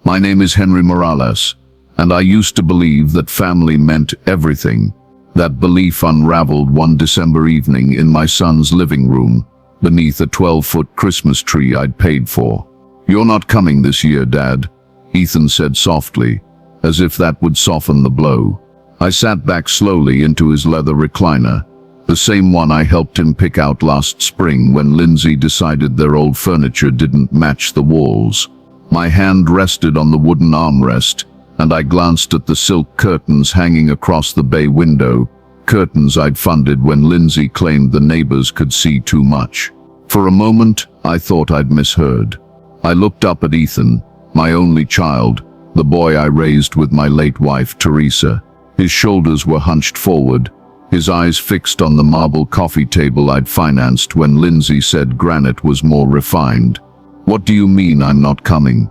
My name is Henry Morales, and I used to believe that family meant everything. That belief unraveled one December evening in my son's living room, beneath a 12-foot Christmas tree I'd paid for. "You're not coming this year, Dad," Ethan said softly, as if that would soften the blow. I sat back slowly into his leather recliner, the same one I helped him pick out last spring when Lindsay decided their old furniture didn't match the walls. My hand rested on the wooden armrest, and I glanced at the silk curtains hanging across the bay window, curtains I'd funded when Lindsay claimed the neighbors could see too much. For a moment, I thought I'd misheard. I looked up at Ethan, my only child, the boy I raised with my late wife, Teresa. His shoulders were hunched forward, his eyes fixed on the marble coffee table I'd financed when Lindsay said granite was more refined. "What do you mean I'm not coming?"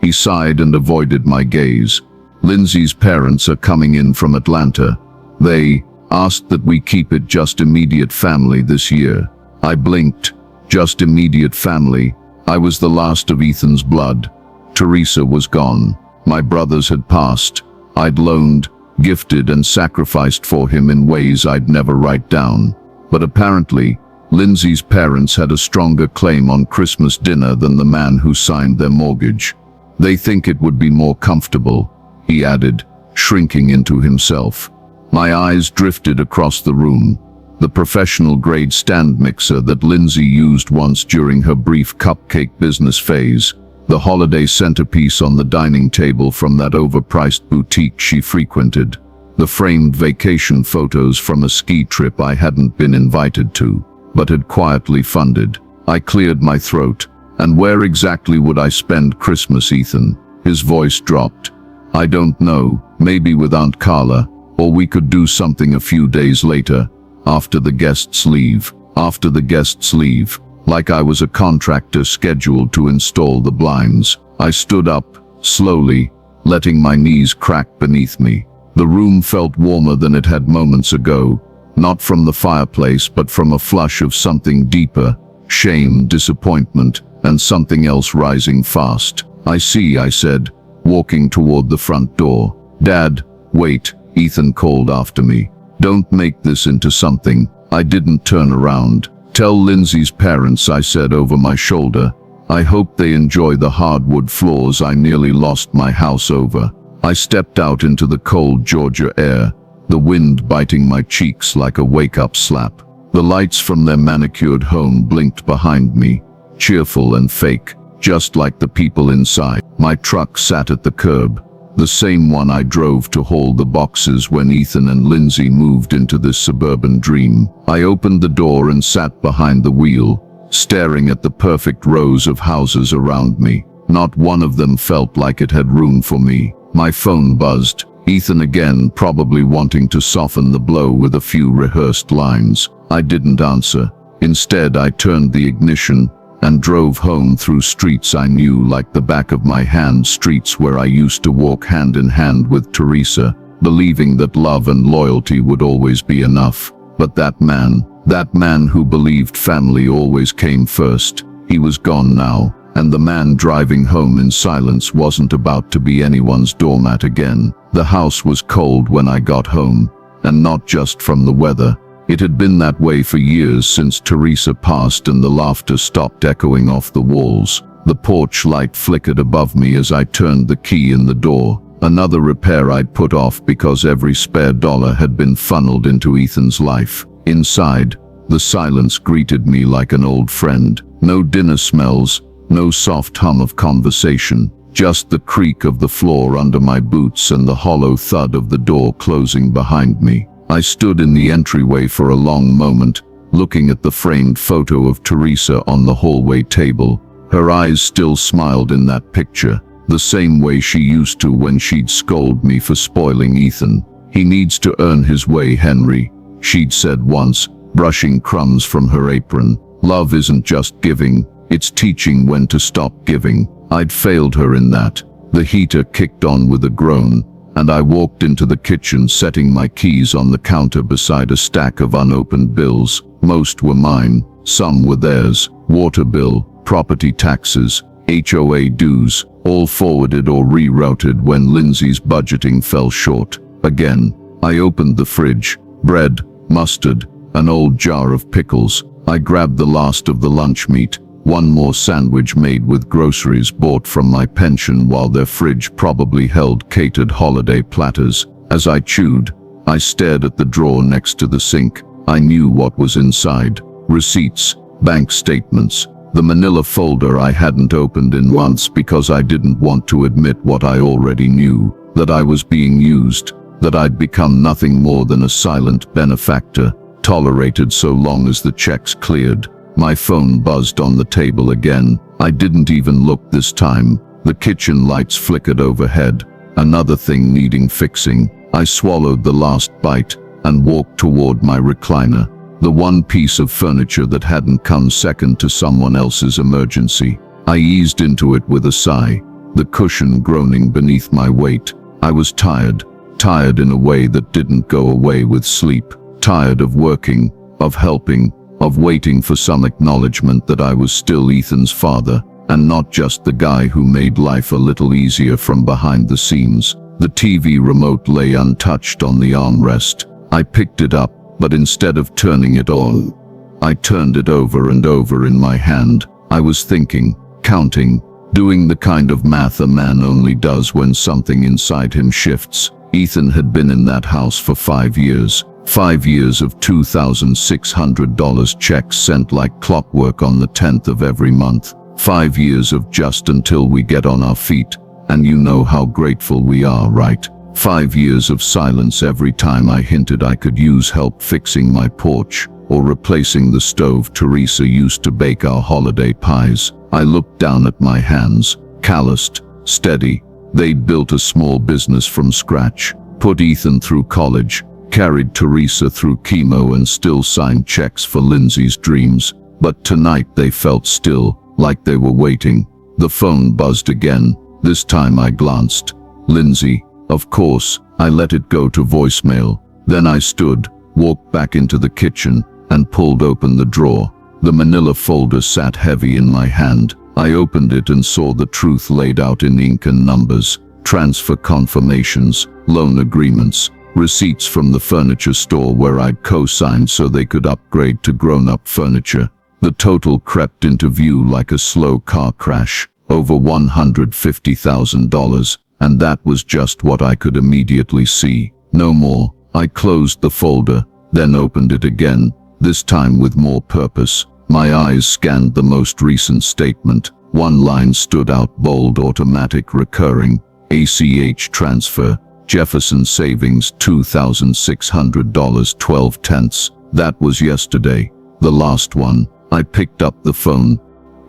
He sighed and avoided my gaze. "Lindsay's parents are coming in from Atlanta. They asked that we keep it just immediate family this year." I blinked. Just immediate family. I was the last of Ethan's blood. Teresa was gone. My brothers had passed. I'd loaned, gifted, and sacrificed for him in ways I'd never write down. But apparently, Lindsay's parents had a stronger claim on Christmas dinner than the man who signed their mortgage. "They think it would be more comfortable," he added, shrinking into himself. My eyes drifted across the room. The professional-grade stand mixer that Lindsay used once during her brief cupcake business phase. The holiday centerpiece on the dining table from that overpriced boutique she frequented. The framed vacation photos from a ski trip I hadn't been invited to, but had quietly funded. I cleared my throat. "And where exactly would I spend Christmas, Ethan?" His voice dropped. "I don't know, maybe with Aunt Carla, or we could do something a few days later, after the guests leave." After the guests leave. Like I was a contractor scheduled to install the blinds. I stood up, slowly, letting my knees crack beneath me. The room felt warmer than it had moments ago, not from the fireplace but from a flush of something deeper, shame, disappointment, and something else rising fast. "I see," I said, walking toward the front door. "Dad, wait," Ethan called after me. "Don't make this into something." I didn't turn around. "Tell Lindsay's parents," I said over my shoulder. "I hope they enjoy the hardwood floors I nearly lost my house over." I stepped out into the cold Georgia air, the wind biting my cheeks like a wake-up slap. The lights from their manicured home blinked behind me, cheerful and fake, just like the people inside. My truck sat at the curb, the same one I drove to haul the boxes when Ethan and Lindsay moved into this suburban dream. I opened the door and sat behind the wheel, staring at the perfect rows of houses around me. Not one of them felt like it had room for me. My phone buzzed. Ethan again, probably wanting to soften the blow with a few rehearsed lines. I didn't answer. Instead, I turned the ignition and drove home through streets I knew like the back of my hand, streets where I used to walk hand in hand with Teresa, believing that love and loyalty would always be enough. But that man who believed family always came first, he was gone now, and the man driving home in silence wasn't about to be anyone's doormat again. The house was cold when I got home, and not just from the weather. It had been that way for years since Teresa passed and the laughter stopped echoing off the walls. The porch light flickered above me as I turned the key in the door. Another repair I'd put off because every spare dollar had been funneled into Ethan's life. Inside, the silence greeted me like an old friend. No dinner smells, no soft hum of conversation, just the creak of the floor under my boots and the hollow thud of the door closing behind me. I stood in the entryway for a long moment, looking at the framed photo of Teresa on the hallway table. Her eyes still smiled in that picture, the same way she used to when she'd scold me for spoiling Ethan. "He needs to earn his way, Henry," she'd said once, brushing crumbs from her apron. "Love isn't just giving, it's teaching when to stop giving." I'd failed her in that. The heater kicked on with a groan, and I walked into the kitchen, setting my keys on the counter beside a stack of unopened bills. Most were mine, some were theirs. Water bill, property taxes, HOA dues, all forwarded or rerouted when Lindsay's budgeting fell short. Again, I opened the fridge. Bread, mustard, an old jar of pickles. I grabbed the last of the lunch meat. One more sandwich made with groceries bought from my pension while their fridge probably held catered holiday platters. As I chewed, I stared at the drawer next to the sink. I knew what was inside. Receipts, bank statements, the manila folder I hadn't opened in months because I didn't want to admit what I already knew, that I was being used, that I'd become nothing more than a silent benefactor, tolerated so long as the checks cleared. My phone buzzed on the table again. I didn't even look this time. The kitchen lights flickered overhead. Another thing needing fixing. I swallowed the last bite and walked toward my recliner, the one piece of furniture that hadn't come second to someone else's emergency. I eased into it with a sigh, the cushion groaning beneath my weight. I was tired in a way that didn't go away with sleep. Tired of working, of helping, of waiting for some acknowledgement that I was still Ethan's father, and not just the guy who made life a little easier from behind the scenes. The TV remote lay untouched on the armrest. I picked it up, but instead of turning it on, I turned it over and over in my hand. I was thinking, counting, doing the kind of math a man only does when something inside him shifts. Ethan had been in that house for 5 years. 5 years of $2,600 checks sent like clockwork on the 10th of every month. 5 years of just until we get on our feet, and you know how grateful we are, right? 5 years of silence every time I hinted I could use help fixing my porch or replacing the stove Teresa used to bake our holiday pies. I looked down at my hands, calloused, steady. They'd built a small business from scratch, put Ethan through college, carried Teresa through chemo and still signed checks for Lindsay's dreams. But tonight they felt still, like they were waiting. The phone buzzed again. This time I glanced. Lindsay. Of course, I let it go to voicemail. Then I stood, walked back into the kitchen, and pulled open the drawer. The manila folder sat heavy in my hand. I opened it and saw the truth laid out in ink and numbers. Transfer confirmations, loan agreements, receipts from the furniture store where I'd co-signed so they could upgrade to grown-up furniture. The total crept into view like a slow car crash, over $150,000, and that was just what I could immediately see. No more. I closed the folder, then opened it again, this time with more purpose. My eyes scanned the most recent statement. One line stood out bold: automatic recurring, ACH transfer, Jefferson Savings $2,600 12/10. That was yesterday. The last one. I picked up the phone.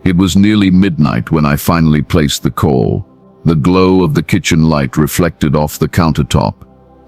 It was nearly midnight when I finally placed the call. The glow of the kitchen light reflected off the countertop,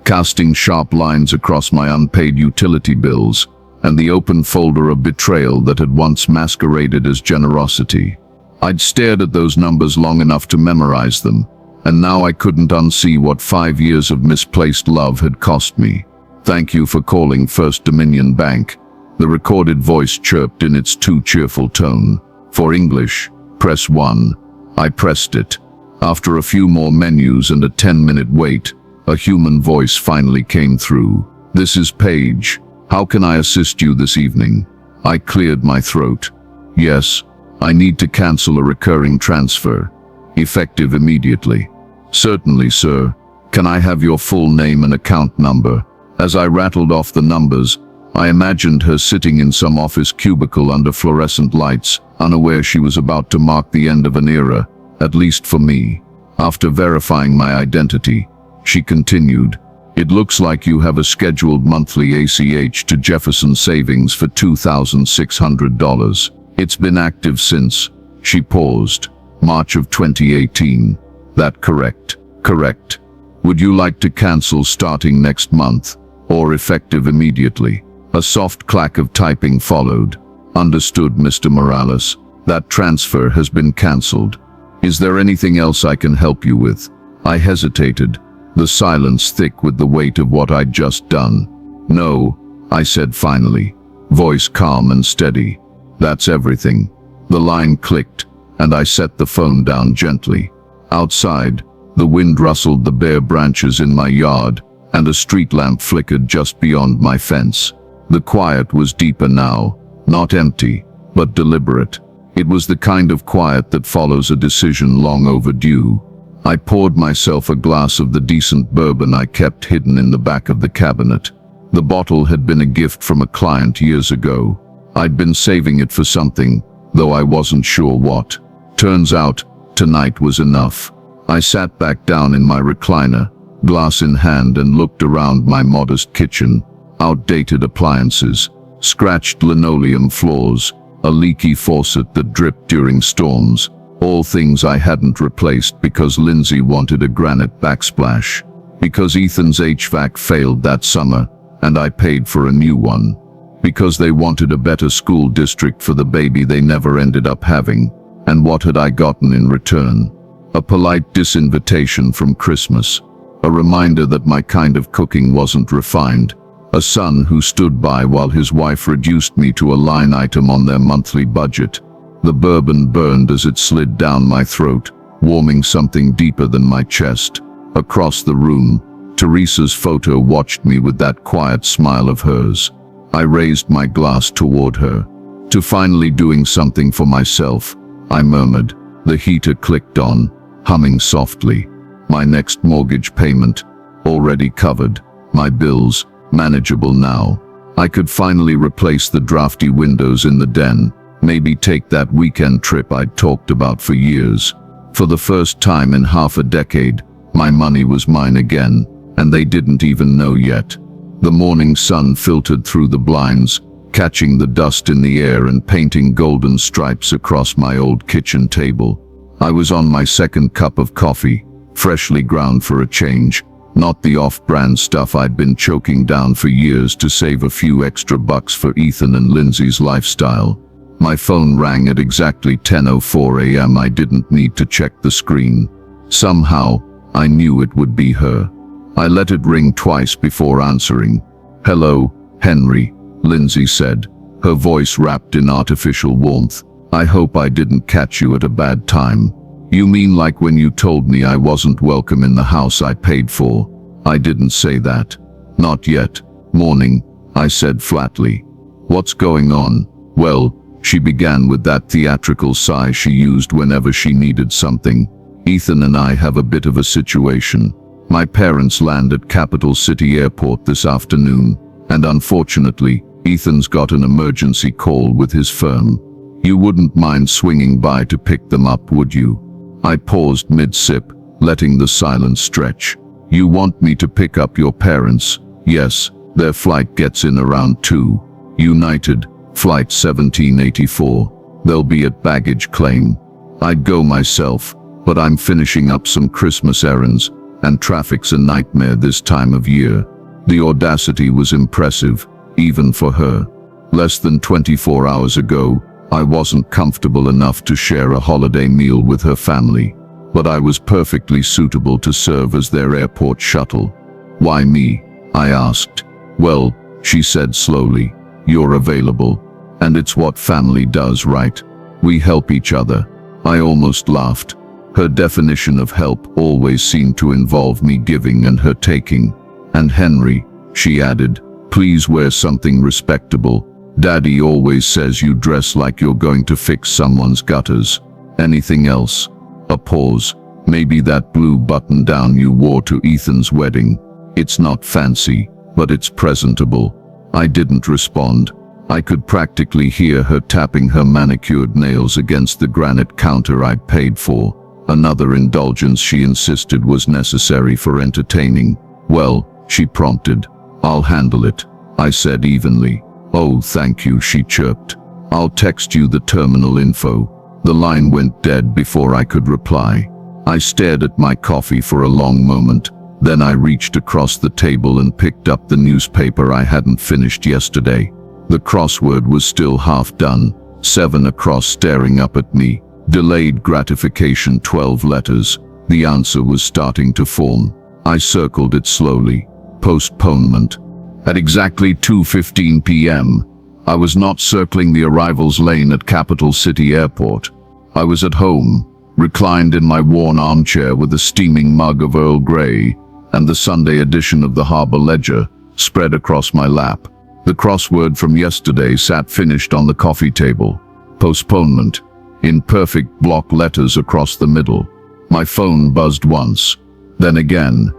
casting sharp lines across my unpaid utility bills and the open folder of betrayal that had once masqueraded as generosity. I'd stared at those numbers long enough to memorize them, and now I couldn't unsee what 5 years of misplaced love had cost me. "Thank you for calling First Dominion Bank," the recorded voice chirped in its too cheerful tone. "For English, press 1. I pressed it. After a few more menus and a 10-minute wait, a human voice finally came through. "This is Paige. How can I assist you this evening?" I cleared my throat. "Yes, I need to cancel a recurring transfer, effective immediately." "Certainly, sir. Can I have your full name and account number?" As I rattled off the numbers, I imagined her sitting in some office cubicle under fluorescent lights, unaware she was about to mark the end of an era, at least for me. After verifying my identity, she continued, "It looks like you have a scheduled monthly ACH to Jefferson Savings for $2,600. It's been active since," she paused, "March of 2018. That correct?" "Correct. Would you like to cancel starting next month, or effective immediately?" A soft clack of typing followed. "Understood, Mr. Morales. That transfer has been cancelled. Is there anything else I can help you with?" I hesitated, the silence thick with the weight of what I'd just done. "No," I said finally, voice calm and steady. "That's everything." The line clicked, and I set the phone down gently. Outside, the wind rustled the bare branches in my yard, and a street lamp flickered just beyond my fence. The quiet was deeper now, not empty, but deliberate. It was the kind of quiet that follows a decision long overdue. I poured myself a glass of the decent bourbon I kept hidden in the back of the cabinet. The bottle had been a gift from a client years ago. I'd been saving it for something, though I wasn't sure what. Turns out, tonight was enough. I sat back down in my recliner, glass in hand, and looked around my modest kitchen. Outdated appliances, scratched linoleum floors, a leaky faucet that dripped during storms, all things I hadn't replaced because Lindsay wanted a granite backsplash, because Ethan's HVAC failed that summer and I paid for a new one, because they wanted a better school district for the baby they never ended up having. And what had I gotten in return? A polite disinvitation from Christmas, a reminder that my kind of cooking wasn't refined, a son who stood by while his wife reduced me to a line item on their monthly budget. The bourbon burned as it slid down my throat, warming something deeper than my chest. Across the room, Teresa's photo watched me with that quiet smile of hers. I raised my glass toward her. To finally doing something for myself, I murmured. The heater clicked on, humming softly. My next mortgage payment, already covered. My bills, manageable now. I could finally replace the drafty windows in the den, maybe take that weekend trip I'd talked about for years. For the first time in half a decade, my money was mine again, and they didn't even know yet. The morning sun filtered through the blinds, catching the dust in the air and painting golden stripes across my old kitchen table. I was on my second cup of coffee, freshly ground for a change, not the off-brand stuff I'd been choking down for years to save a few extra bucks for Ethan and Lindsay's lifestyle. My phone rang at exactly 10:04 a.m. I didn't need to check the screen. Somehow, I knew it would be her. I let it ring twice before answering. "Hello, Henry," Lindsay said, her voice wrapped in artificial warmth. "I hope I didn't catch you at a bad time." "You mean like when you told me I wasn't welcome in the house I paid for?" "I didn't say that." "Not yet." "Morning," I said flatly. "What's going on?" "Well," she began with that theatrical sigh she used whenever she needed something, "Ethan and I have a bit of a situation. My parents land at Capital City Airport this afternoon, and unfortunately, Ethan's got an emergency call with his firm. You wouldn't mind swinging by to pick them up, would you?" I paused mid-sip, letting the silence stretch. "You want me to pick up your parents?" "Yes, their flight gets in around 2. United, flight 1784. They'll be at baggage claim. I'd go myself, but I'm finishing up some Christmas errands, and traffic's a nightmare this time of year." The audacity was impressive, even for her. Less than 24 hours ago, I wasn't comfortable enough to share a holiday meal with her family, but I was perfectly suitable to serve as their airport shuttle. "Why me?" I asked. "Well," she said slowly, "you're available, and it's what family does, right? We help each other." I almost laughed. Her definition of help always seemed to involve me giving and her taking. "And Henry," she added, "please wear something respectable. Daddy always says you dress like you're going to fix someone's gutters. Anything else?" A pause. "Maybe that blue button-down you wore to Ethan's wedding. It's not fancy, but it's presentable." I didn't respond. I could practically hear her tapping her manicured nails against the granite counter I'd paid for. Another indulgence she insisted was necessary for entertaining. "Well," she prompted, "I'll handle it," I said evenly. "Oh, thank you," she chirped. "I'll text you the terminal info." The line went dead before I could reply. I stared at my coffee for a long moment. Then I reached across the table and picked up the newspaper I hadn't finished yesterday. The crossword was still half done, 7 across staring up at me. Delayed gratification, 12 letters. The answer was starting to form. I circled it slowly. Postponement. At exactly 2:15 p.m., I was not circling the arrivals lane at Capital City Airport. I was at home, reclined in my worn armchair with a steaming mug of Earl Grey and the Sunday edition of the Harbour Ledger spread across my lap. The crossword from yesterday sat finished on the coffee table. Postponement, in perfect block letters across the middle. My phone buzzed once, then again.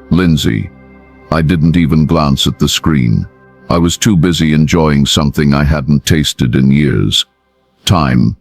Lindsay. I didn't even glance at the screen. I was too busy enjoying something I hadn't tasted in years. Time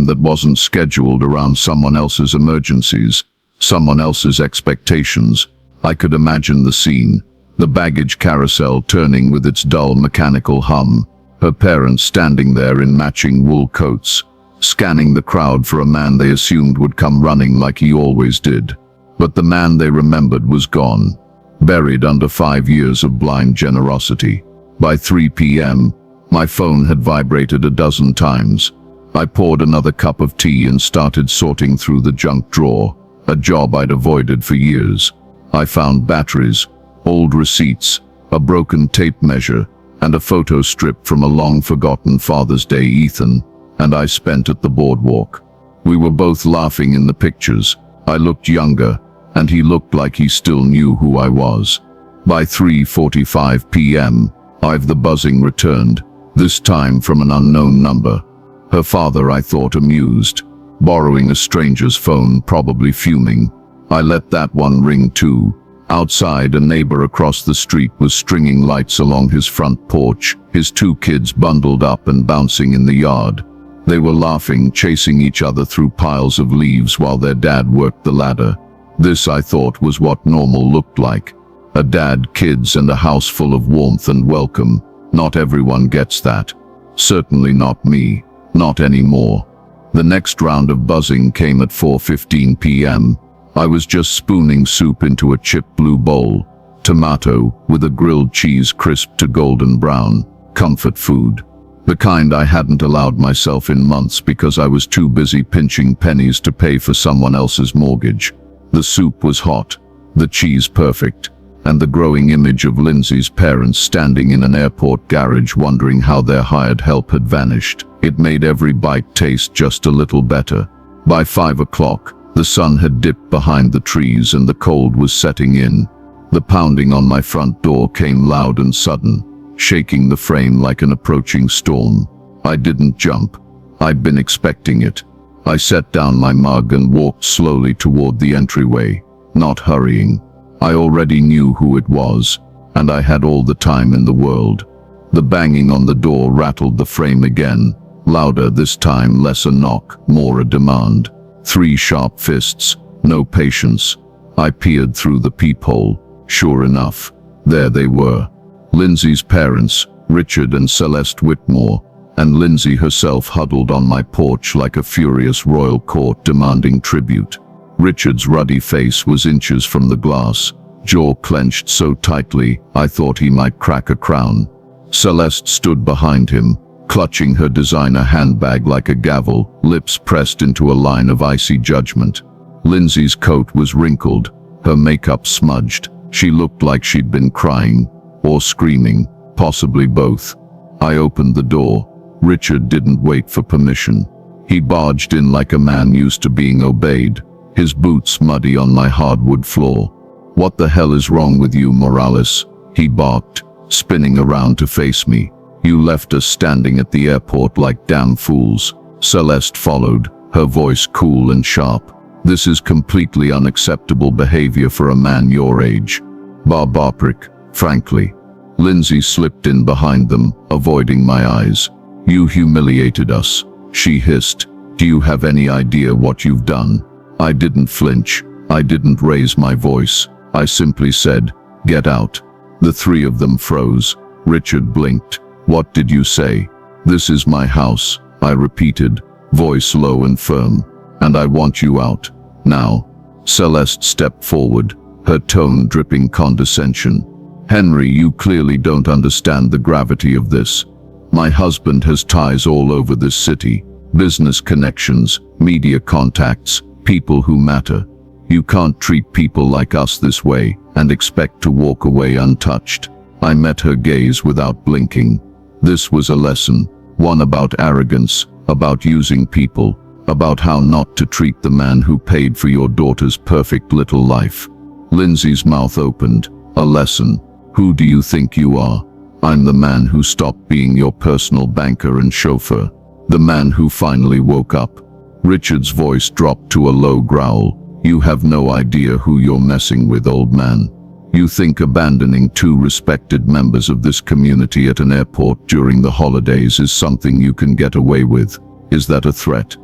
that wasn't scheduled around someone else's emergencies, someone else's expectations. I could imagine the scene, the baggage carousel turning with its dull mechanical hum, her parents standing there in matching wool coats, scanning the crowd for a man they assumed would come running like he always did. But the man they remembered was gone, buried under 5 years of blind generosity. By 3 p.m., my phone had vibrated a dozen times. I poured another cup of tea and started sorting through the junk drawer, a job I'd avoided for years. I found batteries, old receipts, a broken tape measure, and a photo strip from a long-forgotten Father's Day Ethan and I spent at the boardwalk. We were both laughing in the pictures. I looked younger, and he looked like he still knew who I was. By 3:45 p.m., the buzzing returned, this time from an unknown number. Her father, I thought, amused, borrowing a stranger's phone, probably fuming. I let that one ring too. Outside, a neighbor across the street was stringing lights along his front porch, his 2 kids bundled up and bouncing in the yard. They were laughing, chasing each other through piles of leaves while their dad worked the ladder. This, I thought, was what normal looked like. A dad, kids, and a house full of warmth and welcome. Not everyone gets that. Certainly not me. Not anymore. The next round of buzzing came at 4:15 p.m. I was just spooning soup into a chip blue bowl. Tomato, with a grilled cheese crisped to golden brown. Comfort food. The kind I hadn't allowed myself in months because I was too busy pinching pennies to pay for someone else's mortgage. The soup was hot, the cheese perfect, and the growing image of Lindsay's parents standing in an airport garage wondering how their hired help had vanished. It made every bite taste just a little better. By 5 o'clock, the sun had dipped behind the trees and the cold was setting in. The pounding on my front door came loud and sudden, shaking the frame like an approaching storm. I didn't jump. I'd been expecting it. I set down my mug and walked slowly toward the entryway, not hurrying. I already knew who it was, and I had all the time in the world. The banging on the door rattled the frame again, louder this time, less a knock, more a demand. 3 sharp fists, no patience. I peered through the peephole. Sure enough, there they were. Lindsay's parents, Richard and Celeste Whitmore, and Lindsay herself huddled on my porch like a furious royal court demanding tribute. Richard's ruddy face was inches from the glass, jaw clenched so tightly I thought he might crack a crown. Celeste stood behind him, clutching her designer handbag like a gavel, lips pressed into a line of icy judgment. Lindsay's coat was wrinkled, her makeup smudged. She looked like she'd been crying, or screaming, possibly both. I opened the door. Richard didn't wait for permission. He barged in like a man used to being obeyed, his boots muddy on my hardwood floor. "What the hell is wrong with you, Morales?" he barked, spinning around to face me. "You left us standing at the airport like damn fools." Celeste followed, her voice cool and sharp. "This is completely unacceptable behavior for a man your age. Barbaric, frankly." Lindsay slipped in behind them, avoiding my eyes. "You humiliated us," she hissed. "Do you have any idea what you've done?" I didn't flinch. I didn't raise my voice. I simply said, "Get out." The 3 of them froze. Richard blinked. "What did you say?" "This is my house," I repeated, voice low and firm. "And I want you out. Now." Celeste stepped forward, her tone dripping condescension. "Henry, you clearly don't understand the gravity of this. My husband has ties all over this city, business connections, media contacts, people who matter. You can't treat people like us this way and expect to walk away untouched." I met her gaze without blinking. This was a lesson, one about arrogance, about using people, about how not to treat the man who paid for your daughter's perfect little life. Lindsay's mouth opened. A lesson. Who do you think you are? I'm the man who stopped being your personal banker and chauffeur. The man who finally woke up. Richard's voice dropped to a low growl. You have no idea who you're messing with, old man. You think abandoning two respected members of this community at an airport during the holidays is something you can get away with. Is that a threat?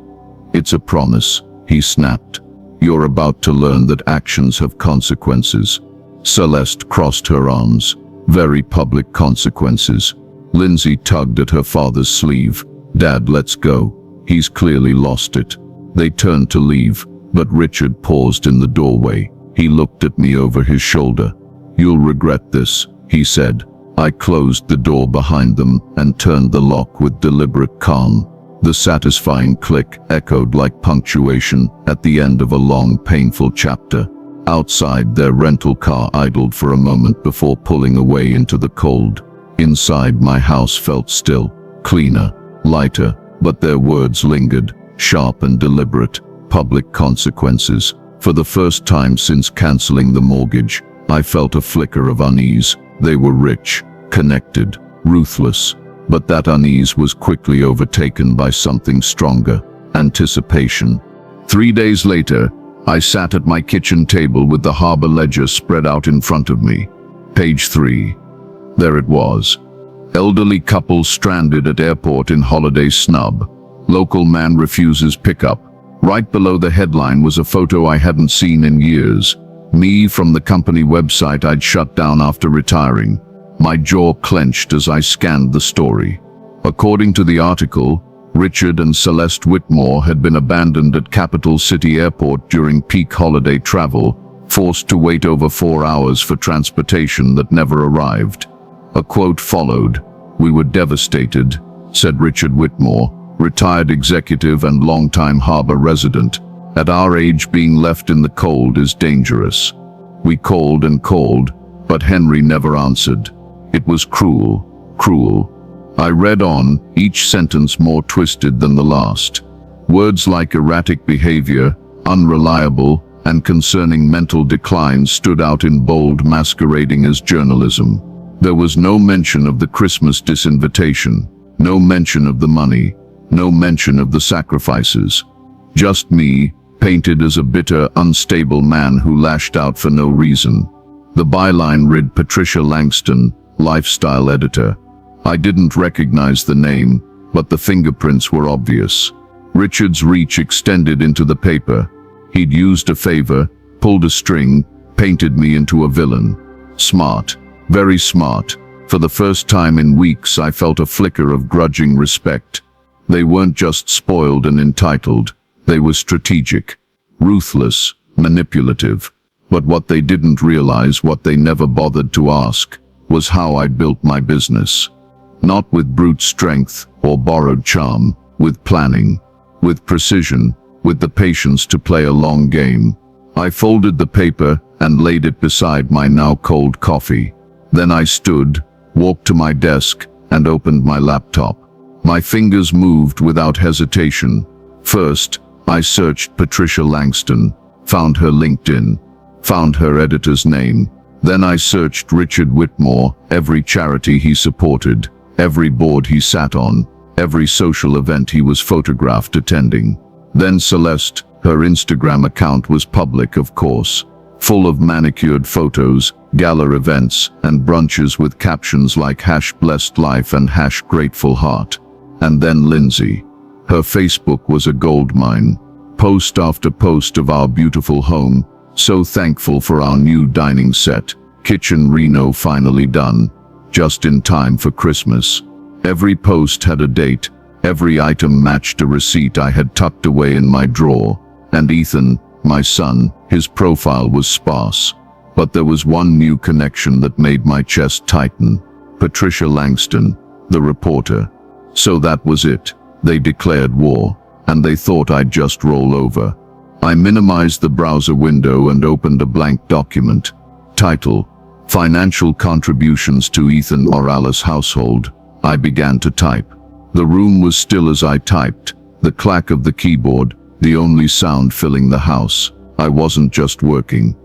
It's a promise, he snapped. You're about to learn that actions have consequences. Celeste crossed her arms. Very public consequences. Lindsay tugged at her father's sleeve. Dad, let's go. He's clearly lost it. They turned to leave, but Richard paused in the doorway. He looked at me over his shoulder. You'll regret this, he said. I closed the door behind them and turned the lock with deliberate calm. The satisfying click echoed like punctuation at the end of a long, painful chapter. Outside, their rental car idled for a moment before pulling away into the cold. Inside, my house felt still, cleaner, lighter, but their words lingered, sharp and deliberate. Public consequences. For the first time since canceling the mortgage, I felt a flicker of unease. They were rich, connected, ruthless. But that unease was quickly overtaken by something stronger, anticipation. 3 days later, I sat at my kitchen table with the harbor ledger spread out in front of me. Page 3. There it was. Elderly couple stranded at airport in holiday snub. Local man refuses pickup. Right below the headline was a photo I hadn't seen in years. Me from the company website I'd shut down after retiring. My jaw clenched as I scanned the story. According to the article, Richard and Celeste Whitmore had been abandoned at Capital City Airport during peak holiday travel, forced to wait over 4 hours for transportation that never arrived. A quote followed. We were devastated, said Richard Whitmore, retired executive and longtime harbor resident. At our age, being left in the cold is dangerous. We called and called, but Henry never answered. It was cruel, cruel. I read on, each sentence more twisted than the last. Words like erratic behavior, unreliable, and concerning mental decline stood out in bold, masquerading as journalism. There was no mention of the Christmas disinvitation, no mention of the money, no mention of the sacrifices. Just me, painted as a bitter, unstable man who lashed out for no reason. The byline read Patricia Langston, lifestyle editor. I didn't recognize the name, but the fingerprints were obvious. Richard's reach extended into the paper. He'd used a favor, pulled a string, painted me into a villain. Smart, very smart. For the first time in weeks, I felt a flicker of grudging respect. They weren't just spoiled and entitled. They were strategic, ruthless, manipulative. But what they didn't realize, what they never bothered to ask, was how I built my business. Not with brute strength or borrowed charm, with planning, with precision, with the patience to play a long game. I folded the paper and laid it beside my now cold coffee. Then I stood, walked to my desk, and opened my laptop. My fingers moved without hesitation. First, I searched Patricia Langston, found her LinkedIn, found her editor's name. Then I searched Richard Whitmore, every charity he supported, every board he sat on, every social event he was photographed attending. Then Celeste, her Instagram account was public, of course, full of manicured photos, gala events, and brunches with captions like #blessed-life and #grateful heart. And then Lindsay. Her Facebook was a goldmine. Post after post of our beautiful home, so thankful for our new dining set, kitchen reno finally done, just in time for Christmas. Every post had a date, every item matched a receipt I had tucked away in my drawer. And Ethan, my son, his profile was sparse. But there was one new connection that made my chest tighten. Patricia Langston, the reporter. So that was it. They declared war, and they thought I'd just roll over. I minimized the browser window and opened a blank document. Title: Financial Contributions to Ethan Morales Household. I began to type. The room was still as I typed, the clack of the keyboard, the only sound filling the house. I wasn't just working.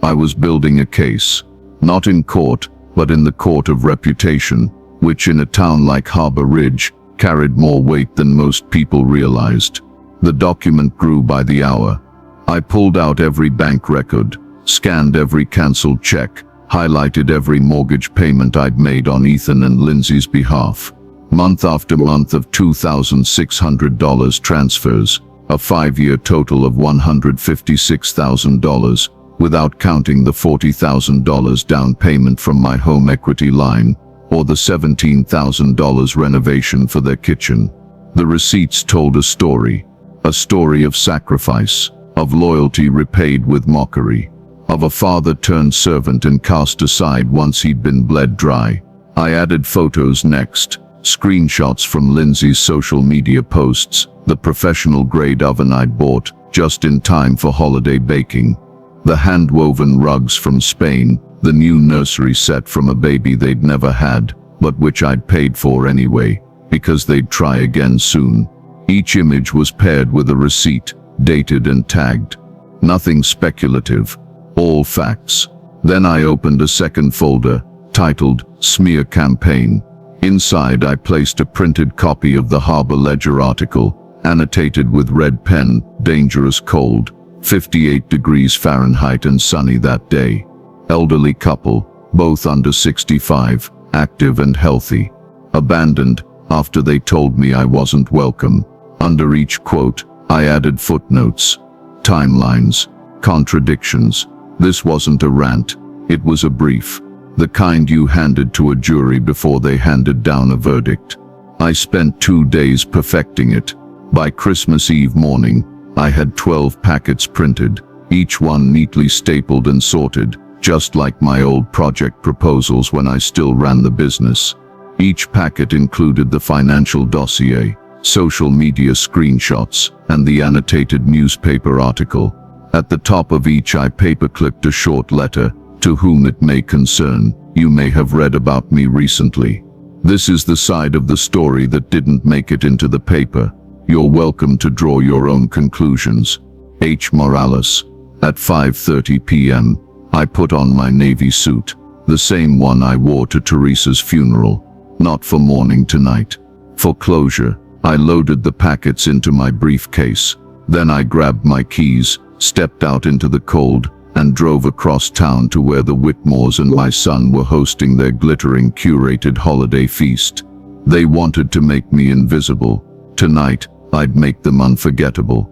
I was building a case. Not in court, but in the court of reputation, which in a town like Harbor Ridge carried more weight than most people realized. The document grew by the hour. I pulled out every bank record, scanned every canceled check, highlighted every mortgage payment I'd made on Ethan and Lindsay's behalf. Month after month of $2,600 transfers, a 5-year total of $156,000, without counting the $40,000 down payment from my home equity line, or the $17,000 renovation for their kitchen. The receipts told a story of sacrifice, of loyalty repaid with mockery, of a father-turned servant and cast aside once he'd been bled dry. I added photos next, screenshots from Lindsay's social media posts, the professional-grade oven I'd bought just in time for holiday baking, the hand-woven rugs from Spain, the new nursery set from a baby they'd never had, but which I'd paid for anyway, because they'd try again soon. Each image was paired with a receipt, dated and tagged. Nothing speculative, all facts. Then I opened a second folder, titled Smear Campaign. Inside I placed a printed copy of the Harbor Ledger article, annotated with red pen, dangerous cold, 58 degrees Fahrenheit and sunny that day. Elderly couple, both under 65, active and healthy. Abandoned after they told me I wasn't welcome. Under each quote, I added footnotes, timelines, contradictions. This wasn't a rant, it was a brief. The kind you handed to a jury before they handed down a verdict. I spent 2 days perfecting it. By Christmas Eve morning, I had 12 packets printed, each one neatly stapled and sorted, just like my old project proposals when I still ran the business. Each packet included the financial dossier, social media screenshots, and the annotated newspaper article. At the top of each I paper-clipped a short letter, "To whom it may concern, you may have read about me recently. This is the side of the story that didn't make it into the paper. You're welcome to draw your own conclusions. H. Morales." At 5:30 p.m., I put on my navy suit, the same one I wore to Teresa's funeral. Not for mourning tonight. For closure. I loaded the packets into my briefcase. Then I grabbed my keys, stepped out into the cold, and drove across town to where the Whitmores and my son were hosting their glittering, curated holiday feast. They wanted to make me invisible. Tonight, I'd make them unforgettable.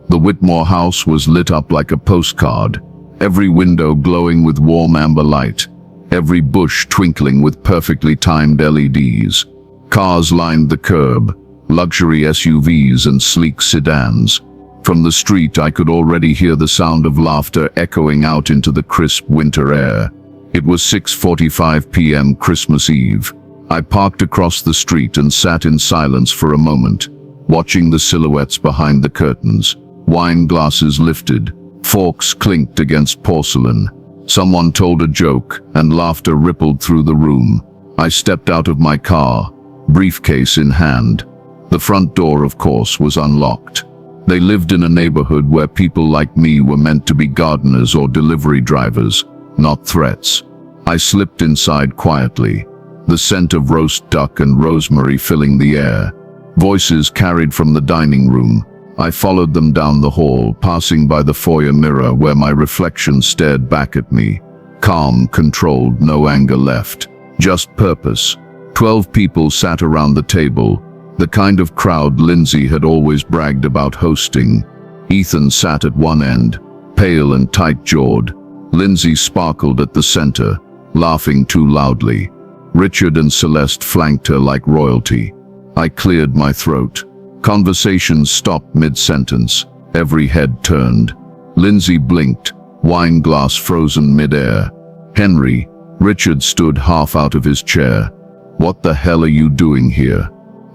The Whitmore house was lit up like a postcard, every window glowing with warm amber light, every bush twinkling with perfectly timed LEDs. Cars lined the curb, luxury SUVs and sleek sedans. From the street I could already hear the sound of laughter echoing out into the crisp winter air. It was 6:45 p.m. Christmas Eve. I parked across the street and sat in silence for a moment, watching the silhouettes behind the curtains. Wine glasses lifted, forks clinked against porcelain. Someone told a joke, and laughter rippled through the room. I stepped out of my car, briefcase in hand. The front door, of course, was unlocked. They lived in a neighborhood where people like me were meant to be gardeners or delivery drivers, not threats. I slipped inside quietly, the scent of roast duck and rosemary filling the air. Voices carried from the dining room. I followed them down the hall, passing by the foyer mirror where my reflection stared back at me. Calm, controlled, no anger left. Just purpose. 12 people sat around the table, the kind of crowd Lindsay had always bragged about hosting. Ethan sat at one end, pale and tight-jawed. Lindsay sparkled at the center, laughing too loudly. Richard and Celeste flanked her like royalty. I cleared my throat. Conversations stopped mid-sentence. Every head turned. Lindsay blinked, wine glass frozen mid-air. "Henry," Richard stood half out of his chair. "What the hell are you doing here?"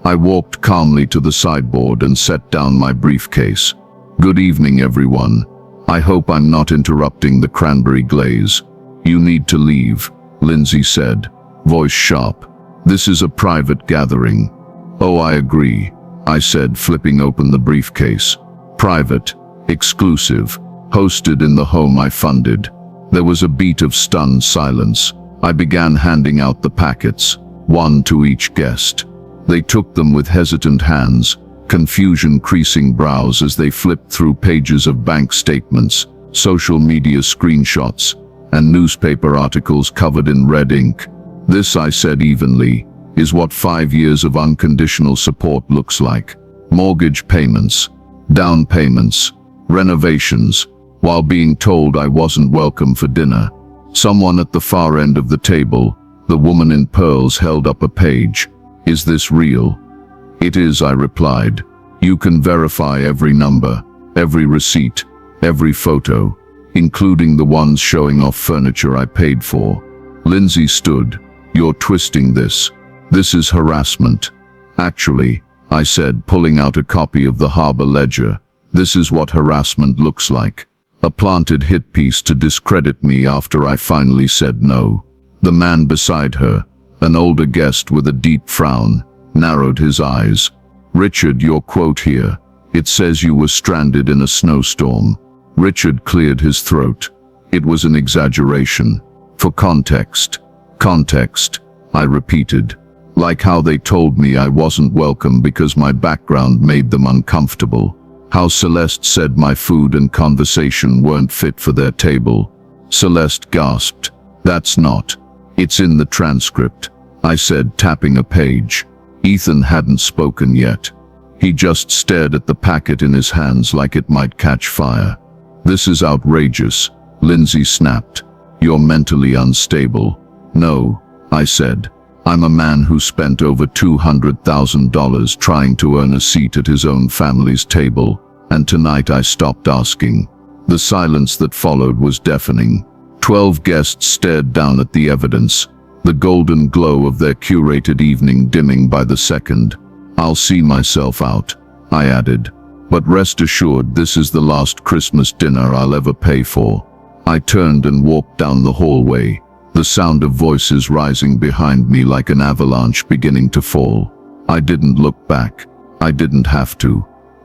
I walked calmly to the sideboard and set down my briefcase. "Good evening, everyone. I hope I'm not interrupting the cranberry glaze." "You need to leave," Lindsay said, voice sharp. "This is a private gathering." Oh, I agree, I said, flipping open the briefcase. Private, exclusive, hosted in the home I funded. There was a beat of stunned silence. I began handing out the packets, one to each guest. They took them with hesitant hands, confusion creasing brows as they flipped through pages of bank statements, social media screenshots, and newspaper articles covered in red ink. This, I said evenly, is what 5 years of unconditional support looks like. Mortgage payments, down payments, renovations, while being told I wasn't welcome for dinner. Someone at the far end of the table, the woman in pearls, held up a page. Is this real? It is, I replied. You can verify every number, every receipt, every photo, including the ones showing off furniture I paid for. Lindsay stood. You're twisting this. This is harassment. Actually, I said, pulling out a copy of the Harbor Ledger, this is what harassment looks like. A planted hit piece to discredit me after I finally said no. The man beside her, an older guest with a deep frown, narrowed his eyes. Richard, your quote here. It says you were stranded in a snowstorm. Richard cleared his throat. It was an exaggeration. For context. Context, I repeated. Like how they told me I wasn't welcome because my background made them uncomfortable. How Celeste said my food and conversation weren't fit for their table. Celeste gasped. That's not. It's in the transcript, I said, tapping a page. Ethan hadn't spoken yet. He just stared at the packet in his hands like it might catch fire. This is outrageous, Lindsay snapped. You're mentally unstable. No, I said. I'm a man who spent over $200,000 trying to earn a seat at his own family's table, and tonight I stopped asking. The silence that followed was deafening. 12 guests stared down at the evidence, the golden glow of their curated evening dimming by the second. I'll see myself out, I added. But rest assured, this is the last Christmas dinner I'll ever pay for. I turned and walked down the hallway, the sound of voices rising behind me like an avalanche beginning to fall. I didn't look back. I didn't have to.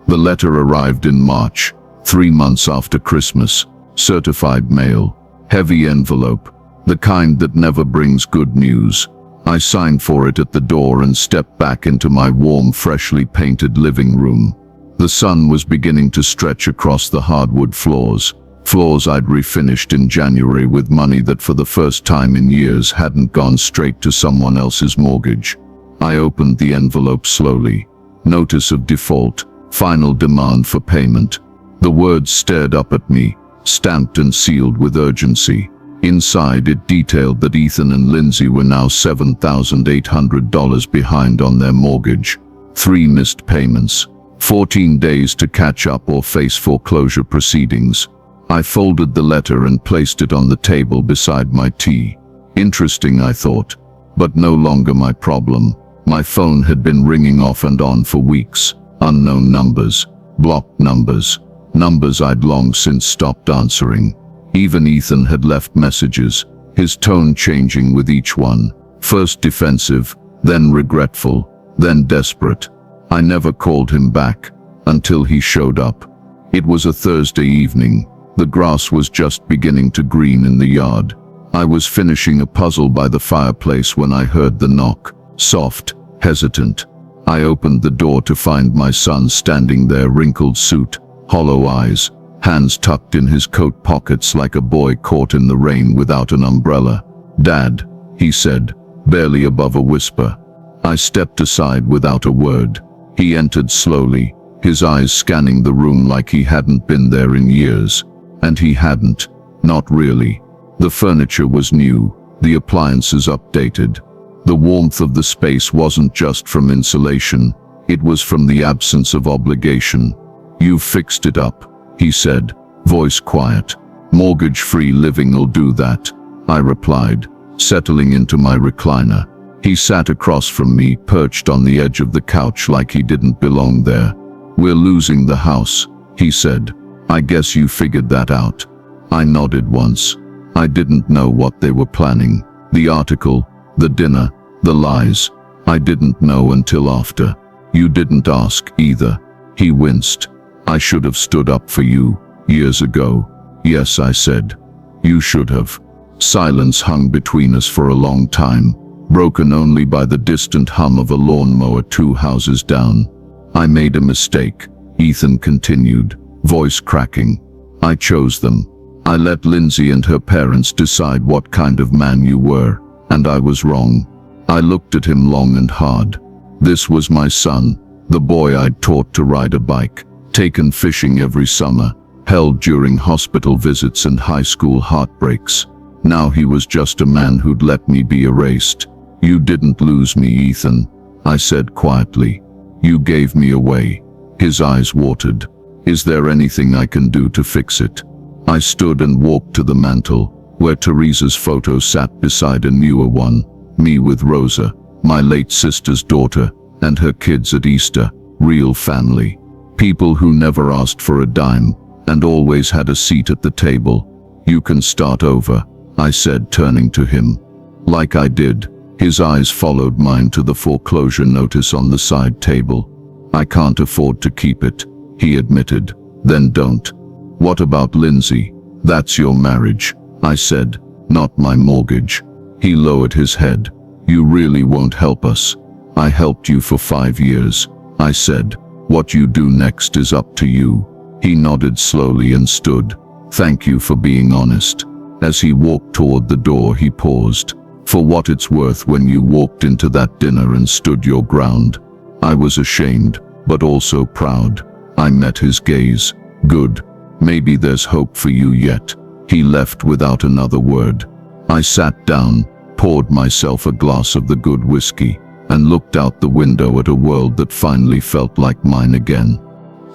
The letter arrived in March, 3 months after Christmas. Certified mail. Heavy envelope. The kind that never brings good news. I signed for it at the door and stepped back into my warm, freshly painted living room. The sun was beginning to stretch across the hardwood floors. Floors I'd refinished in January with money that for the first time in years hadn't gone straight to someone else's mortgage. I opened the envelope slowly. Notice of default. Final demand for payment. The words stared up at me, stamped and sealed with urgency. Inside it detailed that Ethan and Lindsay were now $7,800 behind on their mortgage. 3 missed payments. 14 days to catch up or face foreclosure proceedings. I folded the letter and placed it on the table beside my tea. Interesting, I thought, but no longer my problem. My phone had been ringing off and on for weeks. Unknown numbers, blocked numbers, numbers I'd long since stopped answering. Even Ethan had left messages, his tone changing with each one. First defensive, then regretful, then desperate. I never called him back, until he showed up. It was a Thursday evening. The grass was just beginning to green in the yard. I was finishing a puzzle by the fireplace when I heard the knock, soft, hesitant. I opened the door to find my son standing there, wrinkled suit, hollow eyes, hands tucked in his coat pockets like a boy caught in the rain without an umbrella. "Dad," he said, barely above a whisper. I stepped aside without a word. He entered slowly, his eyes scanning the room like he hadn't been there in years. And he hadn't. Not really. The furniture was new, the appliances updated. The warmth of the space wasn't just from insulation, it was from the absence of obligation. "You've fixed it up," he said, voice quiet. "Mortgage-free living'll do that," I replied, settling into my recliner. He sat across from me, perched on the edge of the couch like he didn't belong there. "We're losing the house," he said. "I guess you figured that out." I nodded once. I didn't know what they were planning. The article, the dinner, the lies. I didn't know until after. You didn't ask either. He winced. I should have stood up for you years ago. Yes, I said. You should have. Silence hung between us for a long time, broken only by the distant hum of a lawnmower 2 houses down. I made a mistake, Ethan continued, voice cracking. I chose them. I let Lindsay and her parents decide what kind of man you were, and I was wrong. I looked at him long and hard. This was my son, the boy I'd taught to ride a bike, taken fishing every summer, held during hospital visits and high school heartbreaks. Now he was just a man who'd let me be erased. You didn't lose me, Ethan, I said quietly. You gave me away. His eyes watered. Is there anything I can do to fix it? I stood and walked to the mantel, where Teresa's photo sat beside a newer one, me with Rosa, my late sister's daughter, and her kids at Easter, real family. People who never asked for a dime, and always had a seat at the table. You can start over, I said, turning to him. Like I did, his eyes followed mine to the foreclosure notice on the side table. I can't afford to keep it, he admitted. Then don't. What about Lindsay? That's your marriage, I said, not my mortgage. He lowered his head. You really won't help us. I helped you for 5 years, I said. What you do next is up to you. He nodded slowly and stood. Thank you for being honest. As he walked toward the door, he paused. For what it's worth, when you walked into that dinner and stood your ground, I was ashamed, but also proud. I met his gaze. Good. Maybe there's hope for you yet. He left without another word. I sat down, poured myself a glass of the good whiskey, and looked out the window at a world that finally felt like mine again.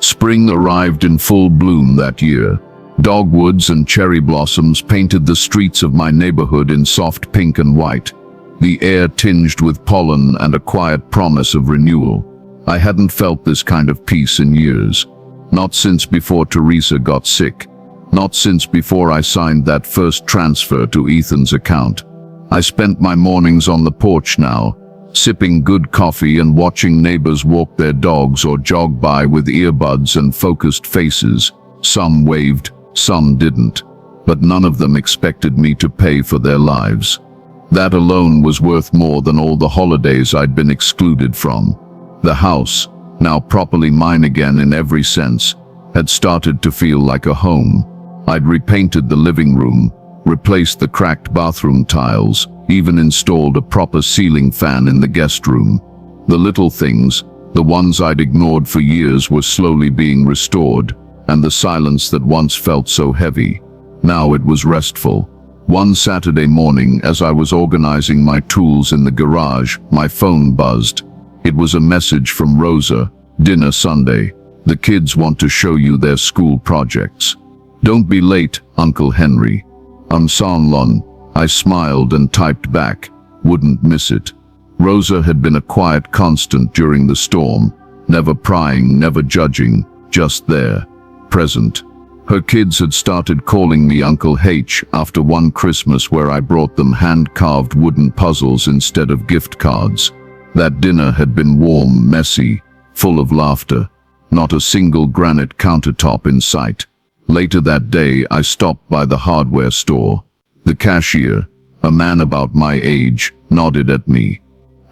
Spring arrived in full bloom that year. Dogwoods and cherry blossoms painted the streets of my neighborhood in soft pink and white, the air tinged with pollen and a quiet promise of renewal. I hadn't felt this kind of peace in years. Not since before Teresa got sick. Not since before I signed that first transfer to Ethan's account. I spent my mornings on the porch now, sipping good coffee and watching neighbors walk their dogs or jog by with earbuds and focused faces. Some waved, some didn't, but none of them expected me to pay for their lives. That alone was worth more than all the holidays I'd been excluded from. The house, now properly mine again in every sense, had started to feel like a home. I'd repainted the living room, replaced the cracked bathroom tiles, even installed a proper ceiling fan in the guest room. The little things, the ones I'd ignored for years, were slowly being restored, and the silence that once felt so heavy, now it was restful. One Saturday morning, as I was organizing my tools in the garage, my phone buzzed. It was a message from Rosa. Dinner Sunday. The kids want to show you their school projects. Don't be late, Uncle Henry. Lon. I smiled and typed back. Wouldn't miss it. Rosa had been a quiet constant during the storm, never prying, never judging, just there, present. Her kids had started calling me Uncle H after one Christmas where I brought them hand-carved wooden puzzles instead of gift cards. That dinner had been warm, messy, full of laughter, not a single granite countertop in sight. Later that day, I stopped by the hardware store. The cashier, a man about my age, nodded at me.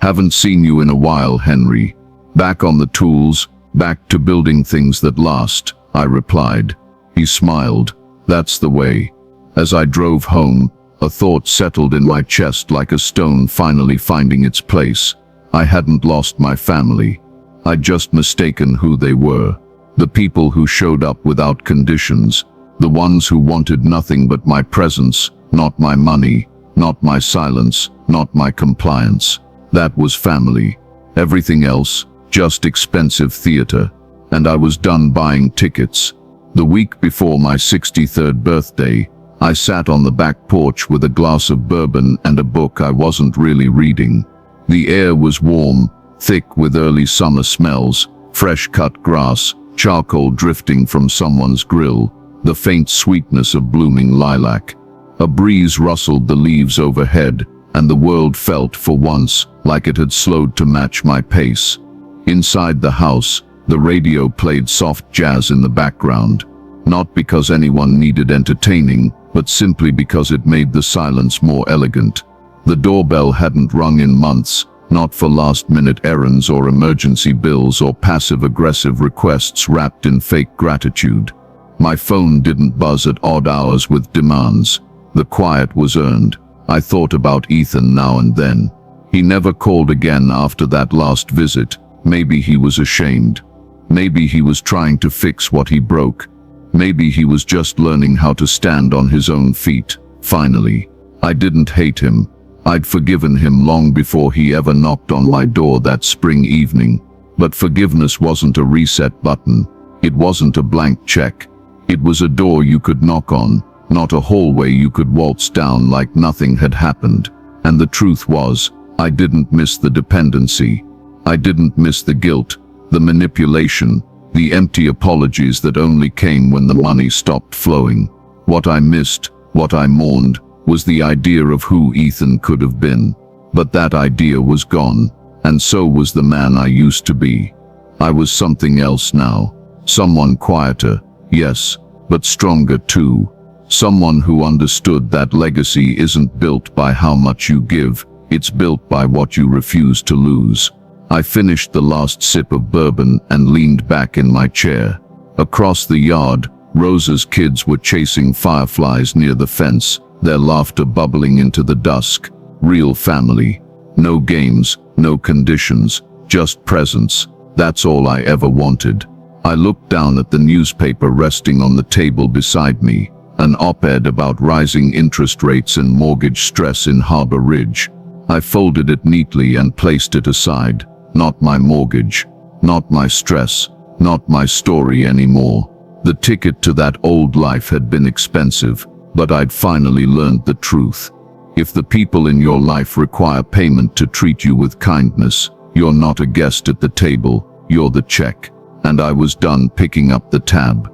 Haven't seen you in a while, Henry. Back on the tools, back to building things that last, I replied. He smiled. That's the way. As I drove home, a thought settled in my chest like a stone finally finding its place. I hadn't lost my family. I'd just mistaken who they were. The people who showed up without conditions. The ones who wanted nothing but my presence, not my money, not my silence, not my compliance. That was family. Everything else, just expensive theater. And I was done buying tickets. The week before my 63rd birthday, I sat on the back porch with a glass of bourbon and a book I wasn't really reading. The air was warm, thick with early summer smells, fresh-cut grass, charcoal drifting from someone's grill, the faint sweetness of blooming lilac. A breeze rustled the leaves overhead, and the world felt, for once, like it had slowed to match my pace. Inside the house, the radio played soft jazz in the background, not because anyone needed entertaining, but simply because it made the silence more elegant. The doorbell hadn't rung in months, not for last-minute errands or emergency bills or passive-aggressive requests wrapped in fake gratitude. My phone didn't buzz at odd hours with demands. The quiet was earned. I thought about Ethan now and then. He never called again after that last visit. Maybe he was ashamed. Maybe he was trying to fix what he broke. Maybe he was just learning how to stand on his own feet. Finally, I didn't hate him. I'd forgiven him long before he ever knocked on my door that spring evening. But forgiveness wasn't a reset button. It wasn't a blank check. It was a door you could knock on, not a hallway you could waltz down like nothing had happened. And the truth was, I didn't miss the dependency. I didn't miss the guilt, the manipulation, the empty apologies that only came when the money stopped flowing. What I missed, what I mourned, was the idea of who Ethan could have been. But that idea was gone, and so was the man I used to be. I was something else now. Someone quieter, yes, but stronger too. Someone who understood that legacy isn't built by how much you give, it's built by what you refuse to lose. I finished the last sip of bourbon and leaned back in my chair. Across the yard, Rosa's kids were chasing fireflies near the fence, their laughter bubbling into the dusk. Real family. No games, no conditions, just presence. That's all I ever wanted. I looked down at the newspaper resting on the table beside me, an op-ed about rising interest rates and mortgage stress in Harbor Ridge. I folded it neatly and placed it aside. Not my mortgage, not my stress, not my story anymore. The ticket to that old life had been expensive, but I'd finally learned the truth. If the people in your life require payment to treat you with kindness, you're not a guest at the table, you're the check. And I was done picking up the tab.